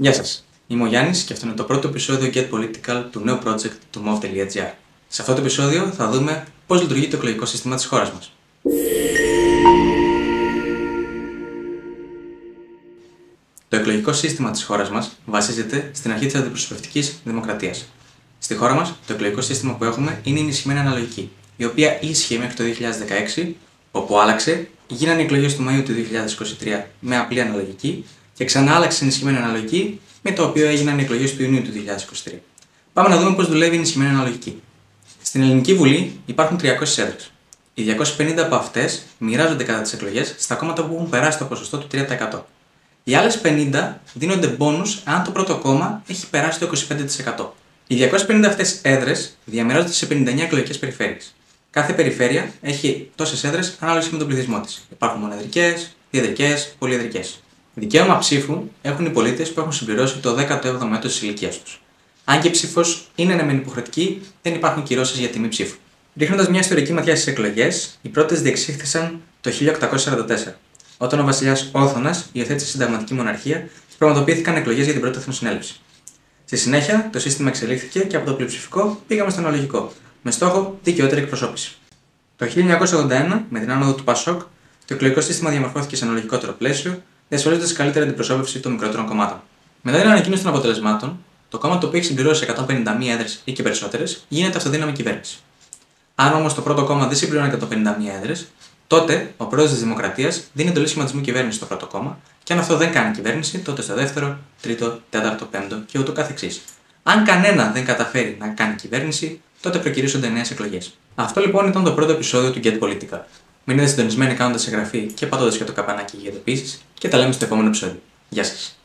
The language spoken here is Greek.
Γεια σας, είμαι ο Γιάννης και αυτό είναι το πρώτο επεισόδιο Get Political του νέου project του mov.gr. Σε αυτό το επεισόδιο θα δούμε πώς λειτουργεί το εκλογικό σύστημα της χώρας μας. Το εκλογικό σύστημα της χώρας μας βασίζεται στην αρχή της αντιπροσωπευτικής δημοκρατίας. Στη χώρα μας, το εκλογικό σύστημα που έχουμε είναι η ενισχυμένη αναλογική, η οποία ίσχυε μέχρι το 2016, όπου άλλαξε, γίνανε οι εκλογές του Μαΐου του 2023 με απλή αναλογική και ξανά άλλαξε ενισχυμένη αναλογική, με το οποίο έγιναν οι εκλογές του Ιουνίου του 2023. Πάμε να δούμε πώς δουλεύει η ενισχυμένη αναλογική. Στην Ελληνική Βουλή υπάρχουν 300 έδρες. Οι 250 από αυτές μοιράζονται κατά τις εκλογές στα κόμματα που έχουν περάσει το ποσοστό του 3%. Οι άλλες 50 δίνονται μπόνους αν το πρώτο κόμμα έχει περάσει το 25%. Οι 250 αυτές έδρες διαμοιράζονται σε 59 εκλογικές περιφέρειες. Κάθε περιφέρεια έχει τόσες έδρες ανάλογα με τον πληθυσμό της. Υπάρχουν μονεδρικές, διεδρικές, πολυεδρικές. Δικαίωμα ψήφου έχουν οι πολίτες που έχουν συμπληρώσει το 17ο έτος της ηλικίας τους. Αν και η ψήφος είναι ναι μεν υποχρεωτική, δεν υπάρχουν κυρώσεις για τιμή ψήφου. Ρίχνοντας μια ιστορική ματιά στις εκλογές, οι πρώτες διεξήχθησαν το 1844, όταν ο βασιλιάς Όθωνας υιοθέτησε συνταγματική μοναρχία και πραγματοποιήθηκαν εκλογές για την πρώτη εθνοσυνέλευση. Στη συνέχεια, το σύστημα εξελίχθηκε και από το πλειοψηφικό πήγαμε στο αναλογικό, με στόχο δικαιότερη εκπροσώπηση. Το 1981, με την άνοδο του Πασόκ, το εκλογικό σύστημα διαμορφώθηκε σε αναλογικότερο πλαίσιο, διασφαλίζοντας καλύτερη αντιπροσώπευση των μικρότερων κομμάτων. Μετά την ανακοίνωση των αποτελεσμάτων, το κόμμα το οποίο έχει συμπληρώσει 151 έδρες ή και περισσότερες γίνεται αυτοδύναμη κυβέρνηση. Αν όμως το πρώτο κόμμα δεν συμπληρώνει 151 έδρες, τότε ο πρόεδρος της Δημοκρατίας δίνει εντολή σχηματισμού κυβέρνηση στο πρώτο κόμμα, και αν αυτό δεν κάνει κυβέρνηση, τότε στο δεύτερο, τρίτο, τέταρτο, πέμπτο και ούτω καθεξής. Αν κανένα δεν καταφέρει να κάνει κυβέρνηση, τότε προκυρήσονται νέες εκλογές. Αυτό λοιπόν ήταν το πρώτο επεισόδιο του Get Political. Μείνετε συντονισμένοι κάνοντας εγγραφή και πατώντας και το καμπανάκι για ειδοποιήσεις και τα λέμε στο επόμενο επεισόδιο. Γεια σας.